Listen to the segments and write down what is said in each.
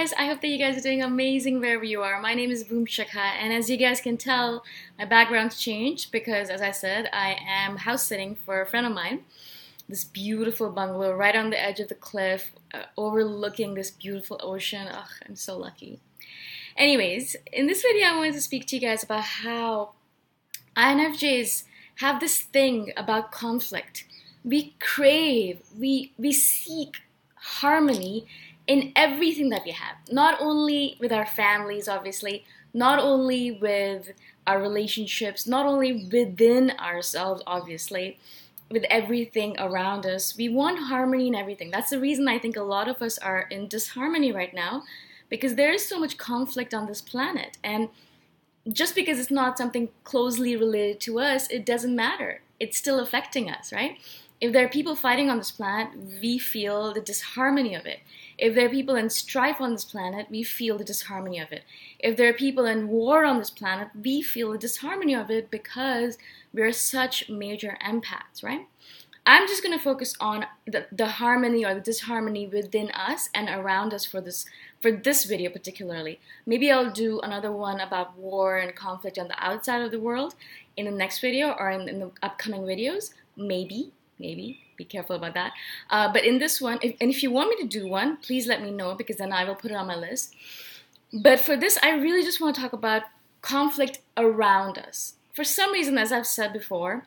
guys, I hope that you guys are doing amazing wherever you are. My name is Shikha, and as you guys can tell, my background's changed because, as I said, I am house sitting for a friend of mine. This beautiful bungalow right on the edge of the cliff, overlooking this beautiful ocean. Ugh, I'm so lucky. Anyways, in this video, I wanted to speak to you guys about how INFJs have this thing about conflict. We crave, we seek harmony in everything that we have. Not only with our families, obviously, not only with our relationships, not only within ourselves, obviously, with everything around us. We want harmony in everything. That's the reason I think a lot of us are in disharmony right now, because there is so much conflict on this planet. And just because it's not something closely related to us, it doesn't matter. It's still affecting us, right? If there are people fighting on this planet, we feel the disharmony of it. If there are people in strife on this planet, we feel the disharmony of it. If there are people in war on this planet, we feel the disharmony of it because we're such major empaths, right? I'm just going to focus on the harmony or the disharmony within us and around us for this video particularly. Maybe I'll do another one about war and conflict on the outside of the world in the next video or in the upcoming videos. Maybe, be careful about that. But in this one, if you want me to do one, please let me know, because then I will put it on my list. But for this, I really just want to talk about conflict around us. For some reason, as I've said before,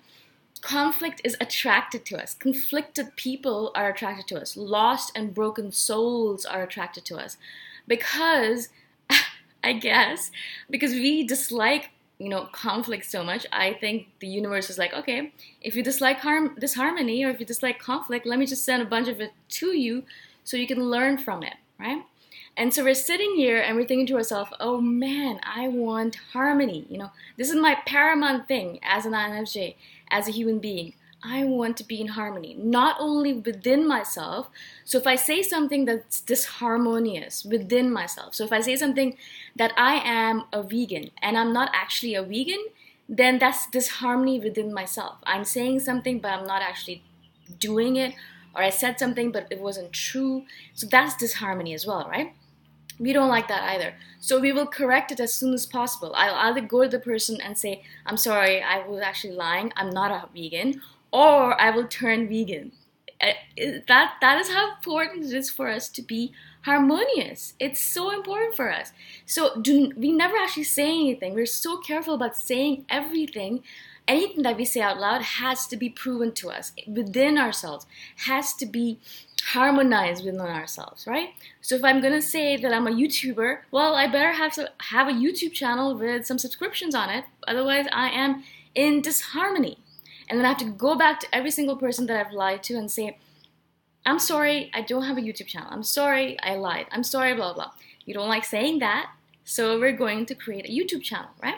conflict is attracted to us. Conflicted people are attracted to us. Lost and broken souls are attracted to us. Because, I guess, because we dislike conflict so much, I think the universe is like, okay, if you dislike disharmony or if you dislike conflict, let me just send a bunch of it to you so you can learn from it, right? And so we're sitting here and we're thinking to ourselves, oh man, I want harmony. This is my paramount thing as an INFJ, as a human being. I want to be in harmony, not only within myself. So if I say something that's disharmonious within myself, so if I say something that I am a vegan and I'm not actually a vegan, then that's disharmony within myself. I'm saying something, but I'm not actually doing it, or I said something, but it wasn't true. So that's disharmony as well, right? We don't like that either. So we will correct it as soon as possible. I'll either go to the person and say, I'm sorry, I was actually lying, I'm not a vegan, or I will turn vegan. That is how important it is for us to be harmonious. It's so important for us. So we never actually say anything. We're so careful about saying everything. Anything that we say out loud has to be proven to us within ourselves, has to be harmonized within ourselves, right? So if I'm going to say that I'm a YouTuber, well, I better have a YouTube channel with some subscriptions on it. Otherwise, I am in disharmony. And then I have to go back to every single person that I've lied to and say, I'm sorry, I don't have a YouTube channel. I'm sorry, I lied. I'm sorry, blah, blah. You don't like saying that, so we're going to create a YouTube channel, right?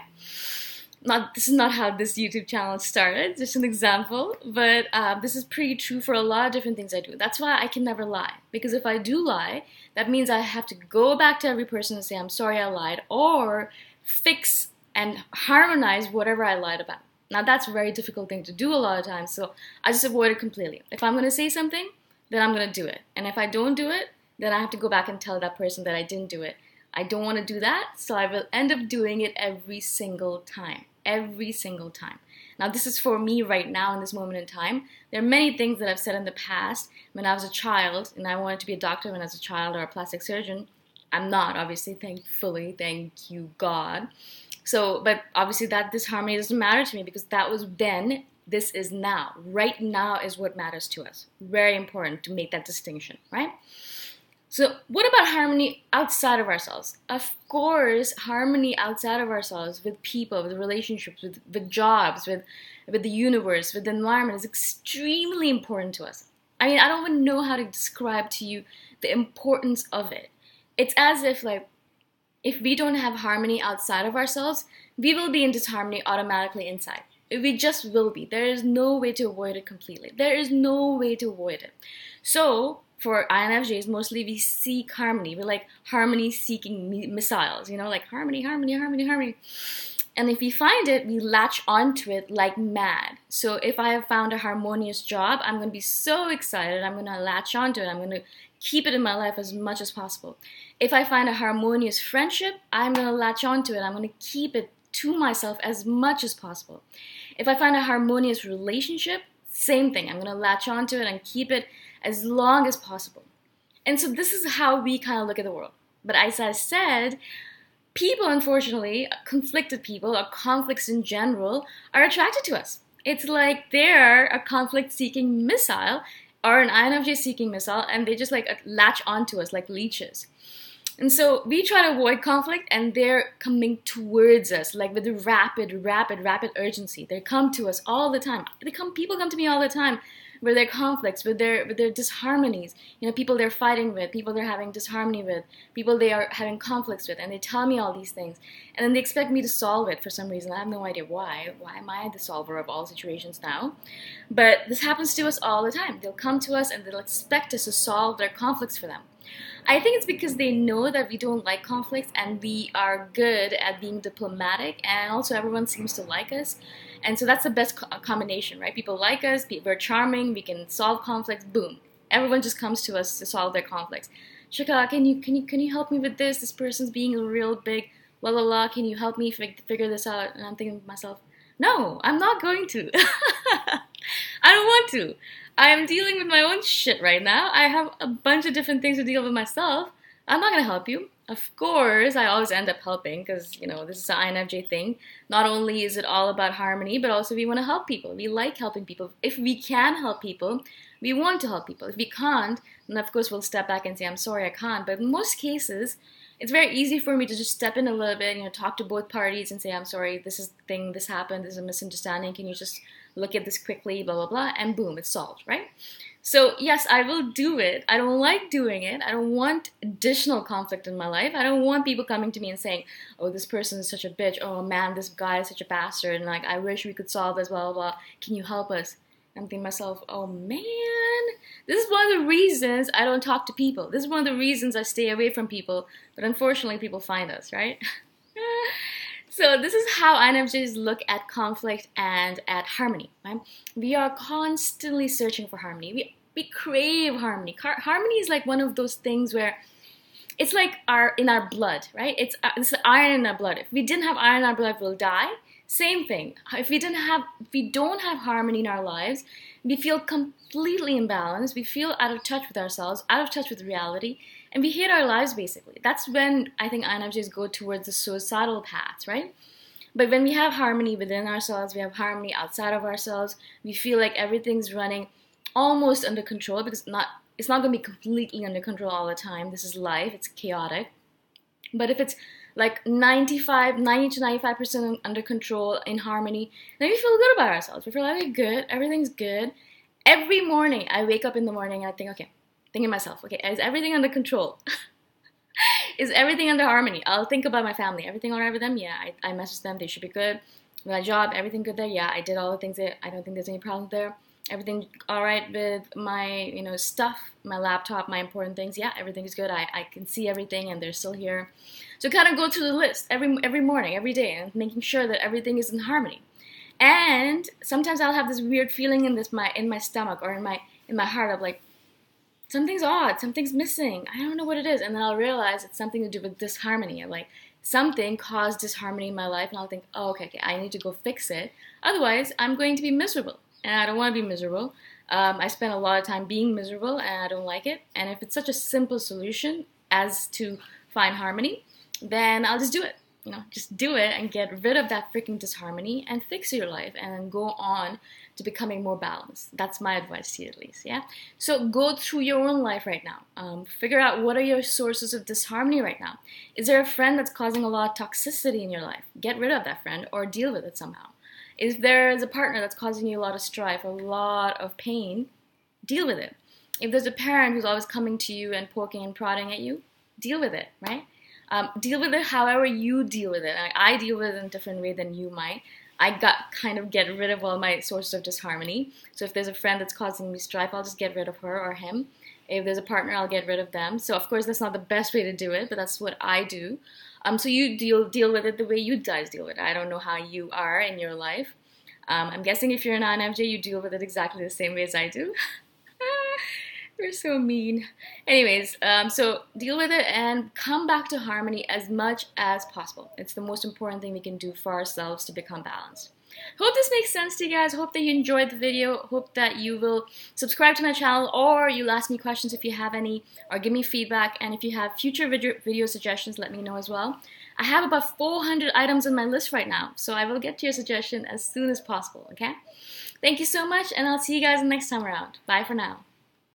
This is not how this YouTube channel started, just an example, but this is pretty true for a lot of different things I do. That's why I can never lie, because if I do lie, that means I have to go back to every person and say, I'm sorry I lied, or fix and harmonize whatever I lied about. Now, that's a very difficult thing to do a lot of times, so I just avoid it completely. If I'm going to say something, then I'm going to do it. And if I don't do it, then I have to go back and tell that person that I didn't do it. I don't want to do that, so I will end up doing it every single time. Every single time. Now, this is for me right now in this moment in time. There are many things that I've said in the past when I was a child, and I wanted to be a doctor when I was a child, or a plastic surgeon. I'm not, obviously, thankfully, thank you, God. So, but obviously that disharmony doesn't matter to me, because that was then, this is now. Right now is what matters to us. Very important to make that distinction, right? So what about harmony outside of ourselves? Of course, harmony outside of ourselves with people, with relationships, with jobs, with the universe, with the environment is extremely important to us. I mean, I don't even know how to describe to you the importance of it. It's as if, like, if we don't have harmony outside of ourselves, we will be in disharmony automatically inside. We just will be. There is no way to avoid it completely. There is no way to avoid it. So, for INFJs, mostly we seek harmony. We're like harmony-seeking missiles, like harmony, harmony, harmony, harmony. And if we find it, we latch onto it like mad. So if I have found a harmonious job, I'm going to be so excited. I'm going to latch onto it. I'm going to keep it in my life as much as possible. If I find a harmonious friendship, I'm going to latch onto it. I'm going to keep it to myself as much as possible. If I find a harmonious relationship, same thing. I'm going to latch onto it and keep it as long as possible. And so this is how we kind of look at the world. But as I said, people, unfortunately, conflicted people or conflicts in general are attracted to us. It's like they're a conflict-seeking missile or an INFJ-seeking missile, and they just like latch onto us like leeches. And so we try to avoid conflict, and they're coming towards us like with a rapid urgency. They come to us all the time. People come to me all the time with their conflicts, with their disharmonies. You know, people they're fighting with, people they're having disharmony with, people they are having conflicts with, and they tell me all these things. And then they expect me to solve it for some reason. I have no idea why. Why am I the solver of all situations now? But this happens to us all the time. They'll come to us and they'll expect us to solve their conflicts for them. I think it's because they know that we don't like conflicts and we are good at being diplomatic, and also everyone seems to like us. And so that's the best combination, right? People like us, we're charming, we can solve conflicts, boom. Everyone just comes to us to solve their conflicts. Shikha, can you help me with this? This person's being a real big la la la. Can you help me figure this out? And I'm thinking to myself, no, I'm not going to. I don't want to. I am dealing with my own shit right now. I have a bunch of different things to deal with myself. I'm not going to help you. Of course, I always end up helping because, you know, this is an INFJ thing. Not only is it all about harmony, but also we want to help people. We like helping people. If we can help people, we want to help people. If we can't, then of course we'll step back and say, I'm sorry, I can't. But in most cases, it's very easy for me to just step in a little bit, you know, talk to both parties and say, I'm sorry, this is the thing, this happened, this is a misunderstanding. Can you just look at this quickly, blah, blah, blah, and boom, it's solved, right? So yes, I will do it. I don't like doing it. I don't want additional conflict in my life. I don't want people coming to me and saying, oh, this person is such a bitch. Oh man, this guy is such a bastard. And like, I wish we could solve this, blah, blah, blah. Can you help us? I'm thinking to myself, oh man, this is one of the reasons I don't talk to people. This is one of the reasons I stay away from people. But unfortunately, people find us, right? So this is how INFJs look at conflict and at harmony, right? We are constantly searching for harmony. We crave harmony. Harmony is like one of those things where it's like in our blood, right? It's iron in our blood. If we didn't have iron in our blood, we'll die. Same thing. If we don't have harmony in our lives, we feel completely imbalanced. We feel out of touch with ourselves, out of touch with reality, and we hate our lives basically. That's when I think INFJs go towards the suicidal paths, right? But when we have harmony within ourselves, we have harmony outside of ourselves, we feel like everything's running almost under control, because it's not going to be completely under control all the time. This is life. It's chaotic. But if it's like 90 to 95% under control, in harmony, then we feel good about ourselves. We feel like we're good. Everything's good. Every morning, I wake up in the morning and I think, okay, thinking to myself, okay, is everything under control? Is everything under harmony? I'll think about my family. Everything all right with them? Yeah, I messaged them. They should be good. My job, everything good there? Yeah, I did all the things I don't think there's any problem there. Everything all right with my, stuff, my laptop, my important things? Yeah, everything is good. I can see everything and they're still here. So kind of go through the list every morning, every day, and making sure that everything is in harmony. And sometimes I'll have this weird feeling in my stomach or in my heart of like, something's odd, something's missing. I don't know what it is. And then I'll realize it's something to do with disharmony. Like something caused disharmony in my life, and I'll think, oh, okay, I need to go fix it. Otherwise, I'm going to be miserable. And I don't want to be miserable. I spend a lot of time being miserable, and I don't like it. And if it's such a simple solution as to find harmony, then I'll just do it. Just do it and get rid of that freaking disharmony and fix your life and go on to becoming more balanced. That's my advice to you, at least, yeah? So go through your own life right now. Figure out what are your sources of disharmony right now. Is there a friend that's causing a lot of toxicity in your life? Get rid of that friend or deal with it somehow. If there is a partner that's causing you a lot of strife, a lot of pain, deal with it. If there's a parent who's always coming to you and poking and prodding at you, deal with it, right? Deal with it however you deal with it. I deal with it in a different way than you might. I get rid of all my sources of disharmony. So if there's a friend that's causing me strife, I'll just get rid of her or him. If there's a partner, I'll get rid of them. So of course that's not the best way to do it, but that's what I do. So you deal with it the way you guys deal with it. I don't know how you are in your life. I'm guessing if you're an INFJ, you deal with it exactly the same way as I do. You're so mean. Anyways, so deal with it and come back to harmony as much as possible. It's the most important thing we can do for ourselves to become balanced. Hope this makes sense to you guys. Hope that you enjoyed the video. Hope that you will subscribe to my channel, or you'll ask me questions if you have any, or give me feedback. And if you have future video suggestions, let me know as well. I have about 400 items on my list right now, so I will get to your suggestion as soon as possible, okay? Thank you so much, and I'll see you guys next time around. Bye for now.